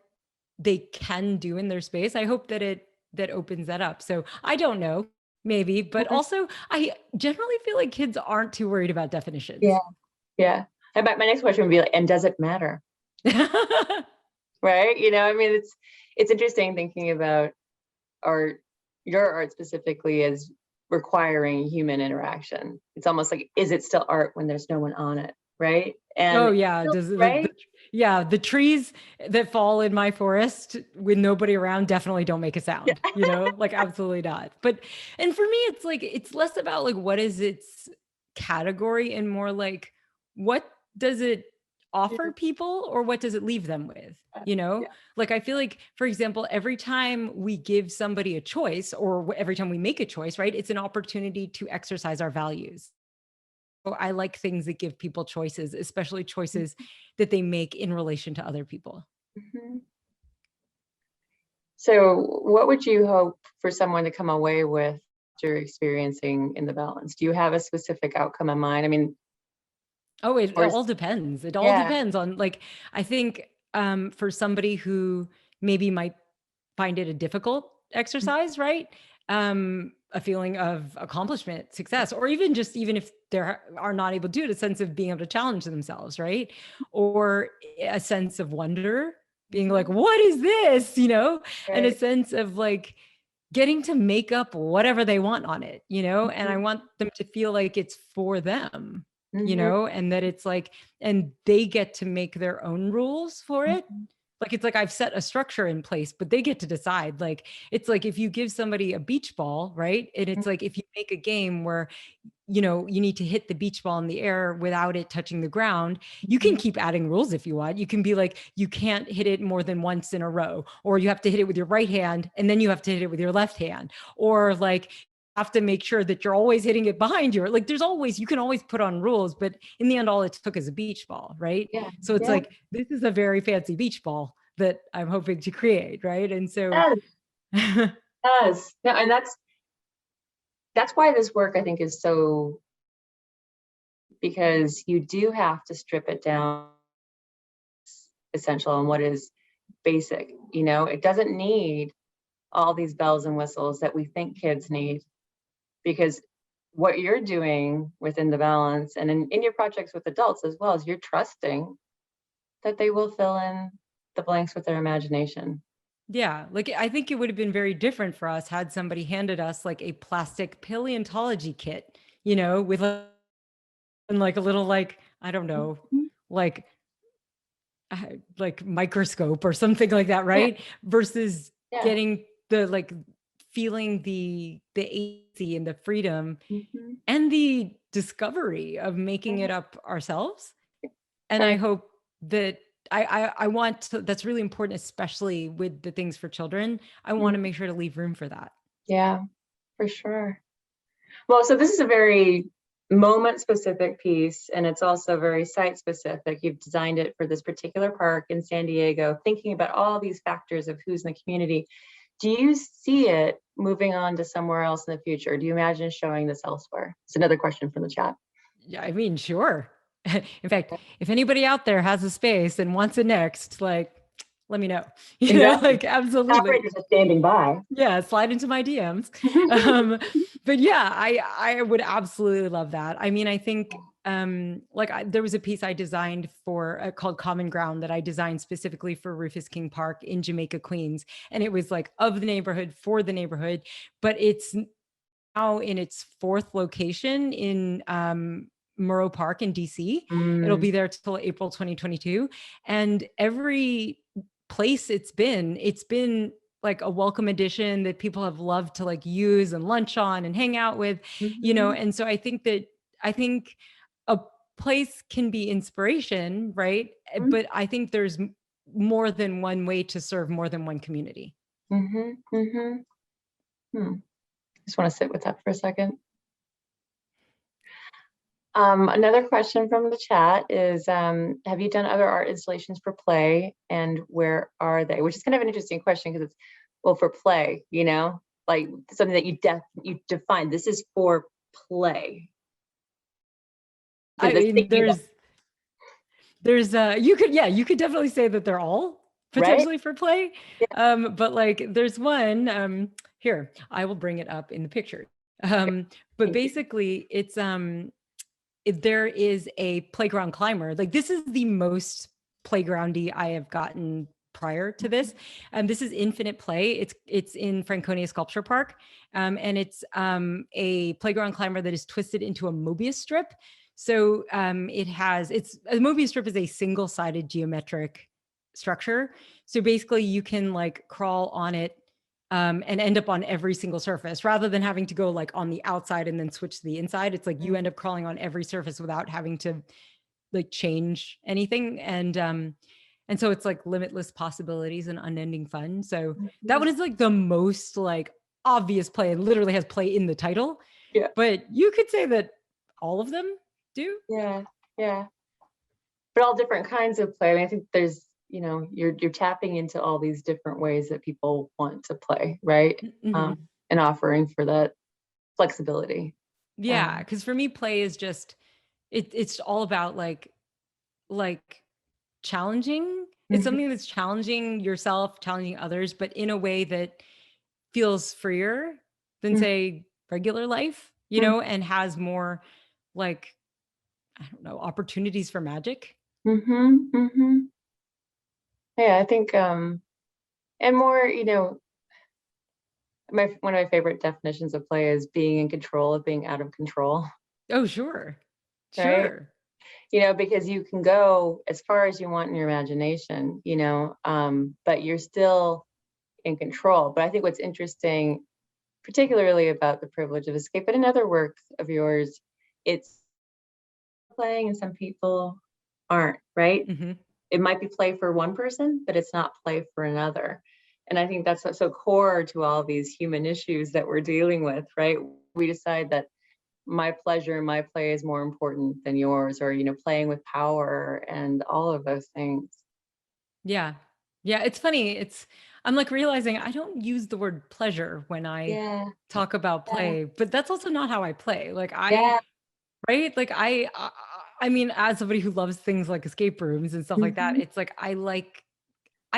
Speaker 3: they can do in their space. I hope that opens that up. So I don't know, maybe, but also I generally feel like kids aren't too worried about definitions.
Speaker 2: Yeah. And my next question would be like, and does it matter? Right? I mean, it's interesting thinking about art, your art specifically, as requiring human interaction. It's almost like, is it still art when there's no one on it? Right? And
Speaker 3: Oh yeah,
Speaker 2: right?
Speaker 3: The trees that fall in my forest with nobody around definitely don't make a sound, like absolutely not. And for me, it's like, it's less about like, what is its category and more like, what does it offer people or what does it leave them with? Like, I feel like, for example, every time we give somebody a choice or every time we make a choice, right, it's an opportunity to exercise our values. So I like things that give people choices, especially choices that they make in relation to other people.
Speaker 2: So what would you hope for someone to come away with after experiencing In the Balance? Do you have a specific outcome in mind? I mean,
Speaker 3: Oh, it
Speaker 2: or
Speaker 3: all depends. It all depends on, like, I think, for somebody who maybe might find it a difficult exercise, right? A feeling of accomplishment, success, or even if they are not able to do it, a sense of being able to challenge themselves, right? Or a sense of wonder, being like, what is this? And a
Speaker 2: right.
Speaker 3: sense of like getting to make up whatever they want on it, and I want them to feel like it's for them, and that it's like, and they get to make their own rules for it. Like, it's like I've set a structure in place, but they get to decide. Like, it's like if you give somebody a beach ball, right? And it's like if you make a game where, you need to hit the beach ball in the air without it touching the ground, you can keep adding rules if you want. You can be like, you can't hit it more than once in a row, or you have to hit it with your right hand and then you have to hit it with your left hand, or like, have to make sure that you're always hitting it behind you. Like, you can always put on rules, but in the end, all it took is a beach ball, right?
Speaker 2: Yeah.
Speaker 3: So it's like, this is a very fancy beach ball that I'm hoping to create, right? And so
Speaker 2: Yes. No, and that's why this work, I think, is so, because you do have to strip it down essential and what is basic. It doesn't need all these bells and whistles that we think kids need, because what you're doing within the Balance and in your projects with adults as well, is you're trusting that they will fill in the blanks with their imagination.
Speaker 3: yeah, like, I think it would have been very different for us had somebody handed us like a plastic paleontology kit, with and like a little, like, I don't know, like microscope or something like that, right? Versus getting the, like, feeling the agency and the freedom and the discovery of making it up ourselves. And I hope that I want to, that's really important, especially with the things for children. I want to make sure to leave room for that.
Speaker 2: Yeah, for sure. Well, so this is a very moment specific piece, and it's also very site specific. You've designed it for this particular park in San Diego, thinking about all these factors of who's in the community. Do you see it moving on to somewhere else in the future? Do you imagine showing this elsewhere? It's another question from the chat.
Speaker 3: Yeah, I mean, sure. In fact, if anybody out there has a space and wants it next, like, let me know. You know,
Speaker 2: Exactly.
Speaker 3: like absolutely.
Speaker 2: Operators are standing by.
Speaker 3: Yeah, slide into my DMs. But yeah, I would absolutely love that. I mean, I think there was a piece I designed for called Common Ground that I designed specifically for Rufus King Park in Jamaica, Queens, and it was like of the neighborhood for the neighborhood, but it's now in its fourth location in Murrow Park in DC. It'll be there till April 2022, and every place it's been like a welcome addition that people have loved to like use and lunch on and hang out with, you know. And so I think a place can be inspiration, right? But I think there's more than one way to serve more than one community.
Speaker 2: Just want to sit with that for a second. Another question from the chat is, have you done other art installations for play, and where are they? Which is kind of an interesting question because it's, well, for play, you know, like something that you define, this is for play.
Speaker 3: I mean, you could definitely say that they're all potentially for play. Yeah. But like there's one here, I will bring it up in the picture. But basically it's there is a playground climber. Like this is the most playgroundy I have gotten prior to this. And this is Infinite Play. It's in Franconia Sculpture Park. And it's a playground climber that is twisted into a Mobius strip. So a Mobius strip is a single-sided geometric structure. So basically you can like crawl on it and end up on every single surface rather than having to go like on the outside and then switch to the inside. It's like you end up crawling on every surface without having to like change anything. And so it's like limitless possibilities and unending fun. So that one is like the most like obvious play and literally has play in the title. Yeah. But you could say that all of them do.
Speaker 2: Yeah. But all different kinds of play. I mean, I think there's, you know, you're tapping into all these different ways that people want to play, right? And offering for that flexibility.
Speaker 3: Yeah, because for me, play is just it's all about like challenging. It's something that's challenging yourself, challenging others, but in a way that feels freer than say regular life, you know, and has more like, I don't know, opportunities for magic.
Speaker 2: Yeah, I think, and more, you know, one of my favorite definitions of play is being in control of being out of control.
Speaker 3: Oh, sure.
Speaker 2: Right? You know, because you can go as far as you want in your imagination, you know, but you're still in control. But I think what's interesting, particularly about the privilege of escape, but in other works of yours, it's playing and some people aren't, right? It might be play for one person, but it's not play for another. And I think that's what's so core to all these human issues that we're dealing with, right? We decide that my pleasure, my play is more important than yours, or, you know, playing with power and all of those things.
Speaker 3: Yeah. It's funny. I'm like realizing I don't use the word pleasure when I talk about play, but that's also not how I play. Like right? Like I mean, as somebody who loves things like escape rooms and stuff like that, it's like, I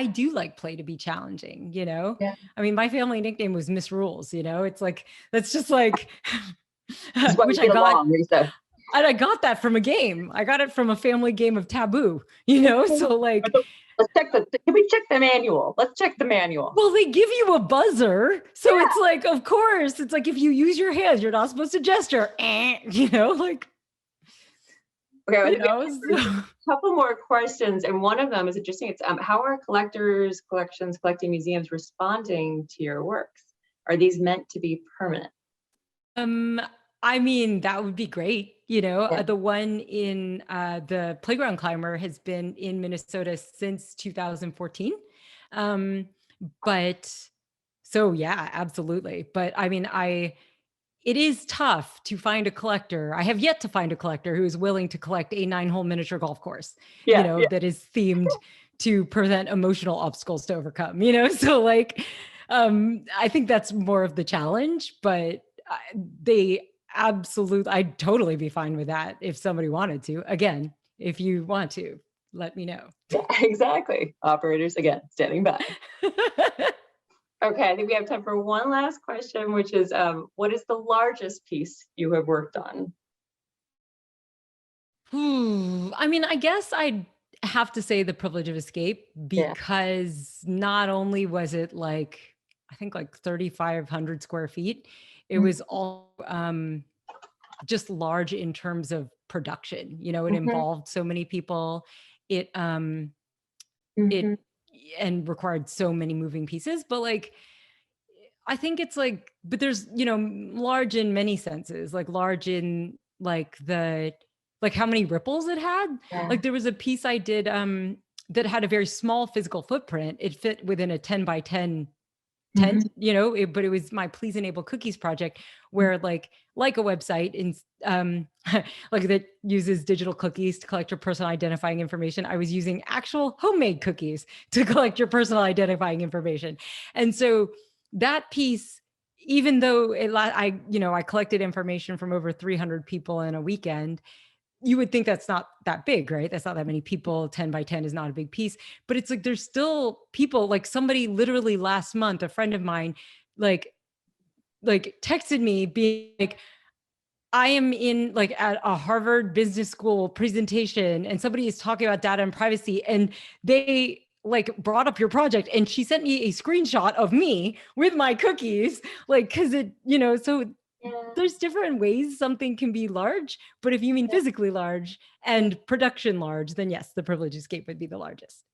Speaker 3: do like play to be challenging, you know? I mean, my family nickname was Miss Rules, you know? It's like, that's just like, which I got. And I got that from a game. I got it from a family game of Taboo, you know? So like,
Speaker 2: can we check the manual? Let's check the manual.
Speaker 3: Well, they give you a buzzer. So it's like, of course, it's like, if you use your hands, you're not supposed to gesture, you know, like.
Speaker 2: Okay, you know, a couple more questions. And one of them is interesting. It's how are collectors, collections, collecting museums responding to your works? Are these meant to be permanent?
Speaker 3: I mean, that would be great. You know, the one in the Playground Climber has been in Minnesota since 2014. But so, yeah, absolutely. But I mean, it is tough to find a collector. I have yet to find a collector who is willing to collect a 9-hole miniature golf course, you know, that is themed to present emotional obstacles to overcome, you know? So like, I think that's more of the challenge, but absolute, I'd totally be fine with that if somebody wanted to. Again, if you want to, let me know.
Speaker 2: Yeah, exactly. Operators, again, standing by. Okay, I think we have time for one last question, which is, what is the largest piece you have worked on?
Speaker 3: I mean, I guess I'd have to say the privilege of escape,
Speaker 2: Yeah.
Speaker 3: because not only was it like, I think like 3,500 square feet, it
Speaker 2: Mhm.
Speaker 3: was all just large in terms of production. You know, it
Speaker 2: Mhm,
Speaker 3: involved so many people. It it
Speaker 2: mhm,
Speaker 3: and required so many moving pieces, but like I think it's like, but there's, you know, large in many senses, like large in like the, like how many ripples it had.
Speaker 2: yeah.
Speaker 3: Like there was a piece I did that had a very small physical footprint. It fit within a 10 by 10 tent,
Speaker 2: Mhm,
Speaker 3: you know, but it was my Please Enable Cookies project, where like a website in like that uses digital cookies to collect your personal identifying information. I was using actual homemade cookies to collect your personal identifying information. And so that piece, even though I collected information from over 300 people in a weekend, you would think that's not that big, right? That's not that many people. 10 by 10 is not a big piece, but it's like there's still people, like somebody literally last month, a friend of mine, like texted me being like, I am in like at a Harvard Business School presentation and somebody is talking about data and privacy, and they like brought up your project, and she sent me a screenshot of me with my cookies, like, cause it, you know, so
Speaker 2: yeah,
Speaker 3: there's different ways something can be large, but if you mean
Speaker 2: yeah,
Speaker 3: physically large
Speaker 2: yeah.
Speaker 3: and production large, then yes, the privilege escape would be the largest.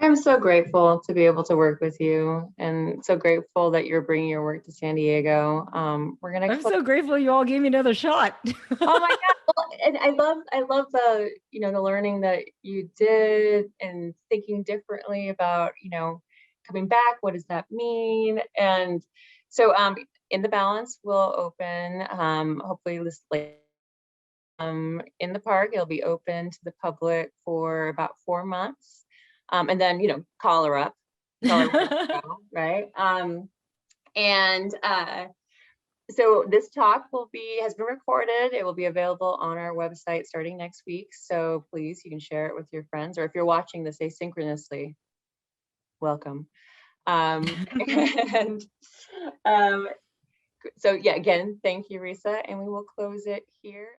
Speaker 2: I'm so grateful to be able to work with you, and so grateful that you're bringing your work to San Diego. We're gonna
Speaker 3: I'm
Speaker 2: close.
Speaker 3: so grateful you all gave me another shot.
Speaker 2: Oh my God. Well, and I love the, the learning that you did and thinking differently about, coming back. What does that mean? And so, in the balance will open, hopefully this late, in the park. It'll be open to the public for about 4 months. And then, call her up, tell her where to go, right? And so this talk has been recorded. It will be available on our website starting next week. So please, you can share it with your friends, or if you're watching this asynchronously, welcome. And um, so yeah, again, thank you, Risa, and we will close it here.